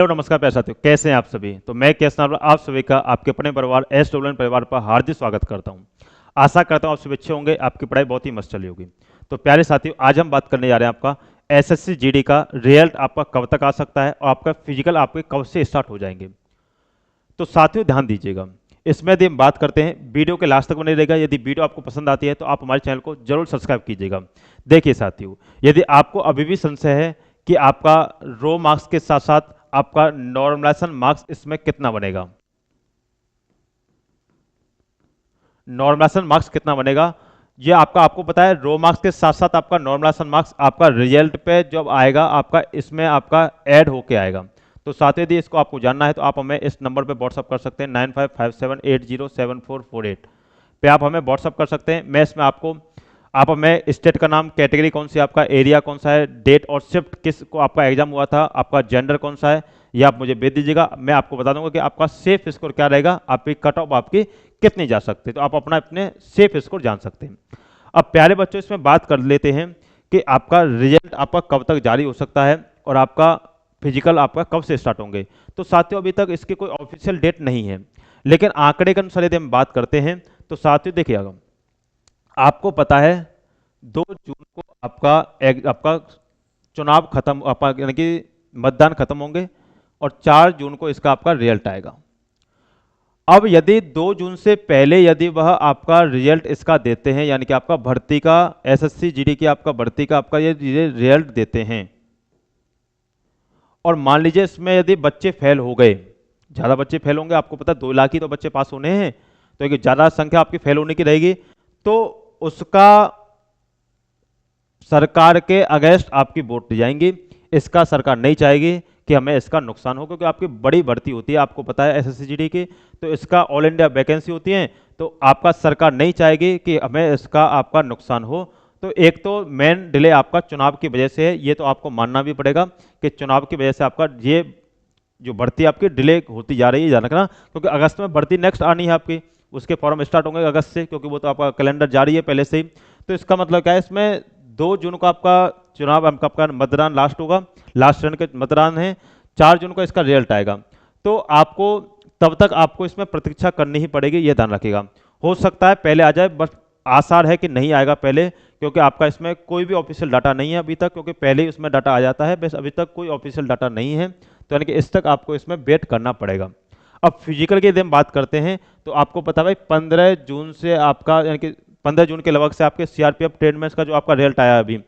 Hello नमस्कार प्यारे साथियों, कैसे हैं आप सभी। तो मैं कैसे आप सभी का आपके अपने परिवार SWN परिवार पर हार्दिक स्वागत करता हूं। आशा करता हूं आप सभी अच्छे होंगे, आपकी पढ़ाई बहुत ही मस्त चली होगी। तो प्यारे साथियों, आज हम बात करने जा रहे हैं आपका SSC GD का रिजल्ट आपका कब तक आ सकता है और आपका फिजिकल आपके कब से स्टार्ट हो जाएंगे। तो साथियों ध्यान दीजिएगा, इसमें यदि हम बात करते हैं वीडियो के लास्ट तक बने रहेगा। यदि वीडियो आपको पसंद आती है तो आप हमारे चैनल को जरूर सब्सक्राइब कीजिएगा। देखिए साथियों, यदि आपको अभी भी संशय है कि आपका रो मार्क्स के साथ साथ आपका नॉर्मलाइजेशन मार्क्स इसमें कितना बनेगा, नॉर्मलाइजेशन मार्क्स कितना बनेगा, ये आपको पता है। रो मार्क्स के साथ साथ आपका नॉर्मलाइजेशन मार्क्स आपका रिजल्ट पे जब आएगा आपका इसमें आपका ऐड होके आएगा। तो साथ यदि इसको आपको जानना है तो आप हमें इस नंबर पे व्हाट्सअप कर सकते हैं 9557807448 पे आप हमें व्हाट्सअप कर सकते हैं। मैं इसमें आपको आप हमें स्टेट का नाम, कैटेगरी कौन सी, आपका एरिया कौन सा है, डेट और शिफ्ट किस को आपका एग्जाम हुआ था, आपका जेंडर कौन सा है, ये आप मुझे भेज दीजिएगा। मैं आपको बता दूंगा कि आपका सेफ स्कोर क्या रहेगा, आपकी कट ऑफ आपकी कितनी जा सकती है। तो आप अपने सेफ स्कोर जान सकते हैं। अब प्यारे बच्चों, इसमें बात कर लेते हैं कि आपका रिजल्ट आपका कब तक जारी हो सकता है और आपका फिजिकल आपका कब से स्टार्ट होंगे। तो साथियों, अभी तक इसकी कोई ऑफिशियल डेट नहीं है, लेकिन आंकड़े के अनुसार यदि हम बात करते हैं तो साथियों देखिएगा, आपको पता है 2 जून को आपका चुनाव खत्म, आपका यानी कि मतदान खत्म होंगे और 4 जून को इसका आपका रिजल्ट आएगा। अब यदि 2 जून से पहले यदि वह आपका रिजल्ट इसका देते हैं, यानी कि आपका भर्ती का SSC GD की आपका भर्ती का आपका ये रिजल्ट देते हैं और मान लीजिए इसमें यदि बच्चे फेल हो गए, ज़्यादा बच्चे फेल होंगे, आपको पता 2 लाख ही तो बच्चे पास होने हैं, तो एक ज़्यादा संख्या आपकी फेल होने की रहेगी, तो उसका सरकार के अगेंस्ट आपकी वोट दी जाएंगी। इसका सरकार नहीं चाहेगी कि हमें इसका नुकसान हो, क्योंकि आपकी बड़ी भर्ती होती है, आपको पता है SSC GD की, तो इसका ऑल इंडिया वैकेंसी होती है, तो आपका सरकार नहीं चाहेगी कि हमें इसका आपका नुकसान हो। तो एक तो मेन डिले आपका चुनाव की वजह से है, ये तो आपको मानना भी पड़ेगा कि चुनाव की वजह से आपका ये जो भर्ती आपकी डिले होती जा रही है, ध्यान रखना, क्योंकि अगस्त में भर्ती नेक्स्ट आनी है आपकी, उसके फॉर्म स्टार्ट होंगे अगस्त से, क्योंकि वो तो आपका कैलेंडर जारी है पहले से ही। तो इसका मतलब क्या है, इसमें 2 जून को आपका चुनाव आपका मतदान लास्ट होगा, लास्ट चरण के मतदान है, 4 जून को इसका रिजल्ट आएगा। तो आपको तब तक आपको इसमें प्रतीक्षा करनी ही पड़ेगी, ये ध्यान रखिएगा। हो सकता है पहले आ जाए, बस आसार है कि नहीं आएगा पहले, क्योंकि आपका इसमें कोई भी ऑफिशियल डाटा नहीं है अभी तक, क्योंकि पहले ही उसमें डाटा आ जाता है, बस अभी तक कोई ऑफिशियल डाटा नहीं है, तो यानी कि इस तक आपको इसमें वेट करना पड़ेगा। अब फिजिकल की यदि हम बात करते हैं तो आपको पता भाई 15 जून से आपका यानी कि 15 जून के लगभग से आपके CRPF ट्रेडमेंस का जो आपका रिजल्ट आया अभी,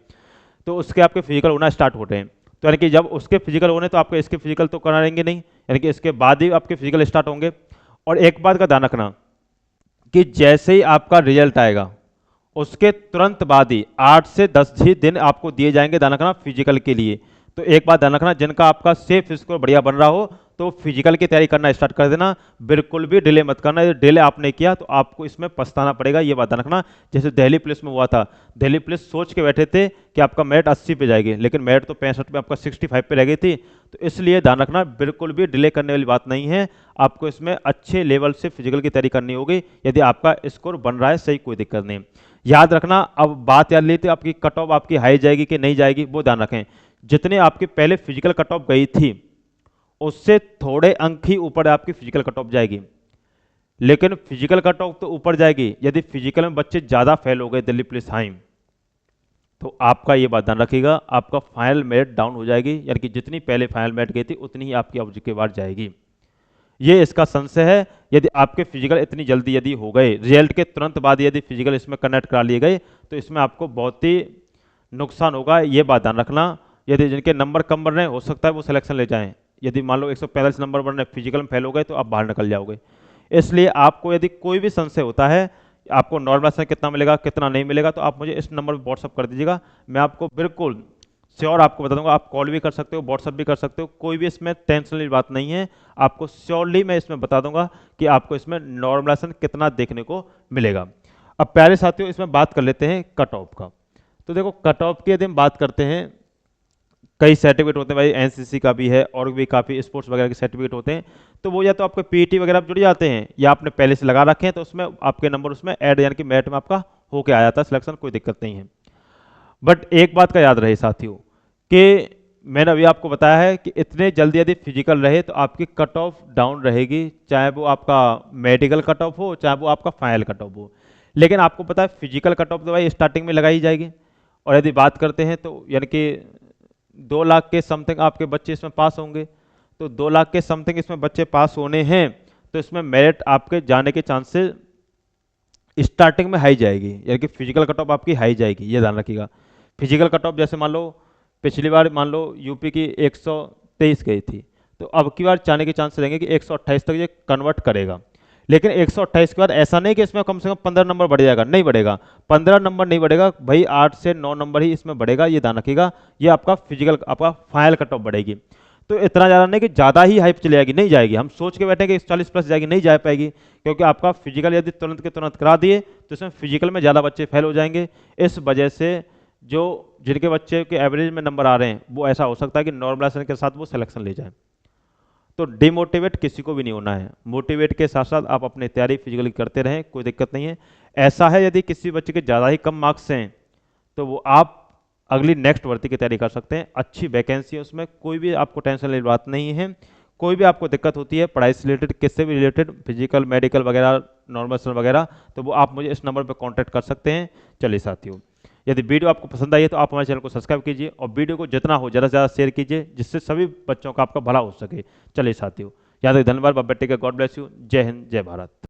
तो उसके आपके फिजिकल होना स्टार्ट हो रहे हैं। तो यानी कि जब उसके फिजिकल होने तो आपके इसके फिजिकल तो कराएंगे नहीं, यानी कि इसके बाद ही आपके फिजिकल स्टार्ट होंगे। और एक बात का ध्यान रखना कि जैसे ही आपका रिजल्ट आएगा उसके तुरंत बाद ही 8 से 10 ही दिन आपको दिए जाएंगे, ध्यान रखना, फिजिकल के लिए। तो एक बात ध्यान रखना, जिनका आपका सेफ स्कोर बढ़िया बन रहा हो तो फिजिकल की तैयारी करना स्टार्ट कर देना, बिल्कुल भी डिले मत करना। यदि डिले आपने किया तो आपको इसमें पछताना पड़ेगा, ये बात ध्यान रखना। जैसे दिल्ली पुलिस में हुआ था, दिल्ली पुलिस सोच के बैठे थे कि आपका मेरिट 80 पे जाएगी, लेकिन मेरिट तो 65 पे, आपका 65 पे रह गई थी। तो इसलिए ध्यान रखना, बिल्कुल भी डिले करने वाली बात नहीं है, आपको इसमें अच्छे लेवल से फिजिकल की तैयारी करनी होगी। यदि आपका स्कोर बन रहा है सही, कोई दिक्कत नहीं। याद रखना, अब बात याद ली थी आपकी कट ऑफ आपकी हाई जाएगी कि नहीं जाएगी, वो ध्यान रखें। जितने आपके पहले फिजिकल कट ऑफ गई थी उससे थोड़े अंक ही ऊपर आपकी फिजिकल कट ऑफ जाएगी, लेकिन फिजिकल कट ऑफ तो ऊपर जाएगी। यदि फिजिकल में बच्चे ज्यादा फेल हो गए दिल्ली पुलिस हाई, तो आपका ये बात ध्यान रखिएगा, आपका फाइनल मेरिट डाउन हो जाएगी, यानी कि जितनी पहले फाइनल मेरिट गई थी उतनी ही आपकी अब के बाद जाएगी। ये इसका संशय है। यदि आपके फिजिकल इतनी जल्दी यदि हो गए, रिजल्ट के तुरंत बाद यदि फिजिकल इसमें कनेक्ट करा लिए गए, तो इसमें आपको बहुत ही नुकसान होगा, ये बात ध्यान रखना। यदि जिनके नंबर कम बन रहे हैं हो सकता है वो सिलेक्शन ले जाएं। यदि मान लो 145 नंबर बन रहे हैं, फिजिकल में फेल हो गए, तो आप बाहर निकल जाओगे। इसलिए आपको यदि कोई भी संशय होता है, आपको नॉर्मलाइजेशन कितना मिलेगा कितना नहीं मिलेगा, तो आप मुझे इस नंबर पर व्हाट्सअप कर दीजिएगा, मैं आपको बिल्कुल श्योर आपको बता दूंगा। आप कॉल भी कर सकते हो, व्हाट्सअप भी कर सकते हो, कोई भी इसमें टेंशन वाली बात नहीं है। आपको श्योरली मैं इसमें बता दूंगा कि आपको इसमें नॉर्मलाइजेशन कितना देखने को मिलेगा। अब प्यारे साथियों, इसमें बात कर लेते हैं कट ऑफ का। तो देखो, कट ऑफ की यदि हम बात करते हैं, कई सर्टिफिकेट होते हैं भाई, एनसीसी का भी है और भी काफ़ी स्पोर्ट्स वगैरह के सर्टिफिकेट होते हैं। तो वो या तो आपके पीटी वगैरह जुड़ जाते हैं, या आपने पहले से लगा रखे हैं, तो उसमें आपके नंबर उसमें ऐड यानी कि मेरिट में आपका होके आ जाता है सिलेक्शन, कोई दिक्कत नहीं है। बट एक बात का याद रहे साथियों कि मैंने अभी आपको बताया है कि इतने जल्दी यदि फिजिकल रहे तो आपकी कट ऑफ डाउन रहेगी, चाहे वो आपका मेडिकल कट ऑफ हो चाहे वो आपका फाइनल कट ऑफ हो। लेकिन आपको पता है फिजिकल कट ऑफ तो भाई स्टार्टिंग में लगाई जाएगी। और यदि बात करते हैं तो यानी कि 2 लाख के समथिंग आपके बच्चे इसमें पास होंगे, तो 2 लाख के समथिंग इसमें बच्चे पास होने हैं, तो इसमें मेरिट आपके जाने के चांसेस स्टार्टिंग में हाई जाएगी, यानी कि फिजिकल कट ऑफ आपकी हाई जाएगी, ये ध्यान रखिएगा। फिजिकल कट ऑफ जैसे मान लो पिछली बार मान लो यूपी की 123 गई थी, तो अब की बार जाने के चांस रहेंगे कि 128 तक ये कन्वर्ट करेगा। लेकिन 128 के बाद ऐसा नहीं कि इसमें कम से कम 15 नंबर बढ़ जाएगा, नहीं बढ़ेगा, 15 नंबर नहीं बढ़ेगा भाई, 8 से 9 नंबर ही इसमें बढ़ेगा, ये ध्यान रखिएगा। ये आपका फिजिकल आपका फाइनल कट ऑफ बढ़ेगी। तो इतना ज़्यादा नहीं कि ज़्यादा ही हाइप चली जाएगी, नहीं जाएगी, हम सोच के बैठे कि 40 प्लस जाएगी, नहीं जा पाएगी, क्योंकि आपका फिजिकल यदि तुरंत के तुरंत करा दिए तो इसमें फिजिकल में ज़्यादा बच्चे फेल हो जाएंगे। इस वजह से जो जिनके बच्चे के एवरेज में नंबर आ रहे हैं वो ऐसा हो सकता है कि नॉर्मलाइजेशन के साथ वो सिलेक्शन ले जाएं। तो डिमोटिवेट किसी को भी नहीं होना है, मोटिवेट के साथ साथ आप अपनी तैयारी फिजिकली करते रहें, कोई दिक्कत नहीं है। ऐसा है यदि किसी बच्चे के ज़्यादा ही कम मार्क्स हैं तो वो आप अगली नेक्स्ट भर्ती की तैयारी कर सकते हैं, अच्छी वैकेंसी है उसमें, कोई भी आपको टेंशन लेने की बात नहीं है। कोई भी आपको दिक्कत होती है पढ़ाई से रिलेटेड, किससे भी रिलेटेड, फिजिकल मेडिकल वगैरह नॉर्मल वगैरह, तो वो आप मुझे इस नंबर पर कॉन्टैक्ट कर सकते हैं। चलिए साथियों, यदि वीडियो आपको पसंद आई है तो आप हमारे चैनल को सब्सक्राइब कीजिए और वीडियो को जितना हो ज़्यादा से ज़्यादा शेयर कीजिए, जिससे सभी बच्चों का आपका भला हो सके। चलिए साथियों, याद रखिए, धन्यवाद, बाबा take care, God bless you, जय हिंद, जय भारत।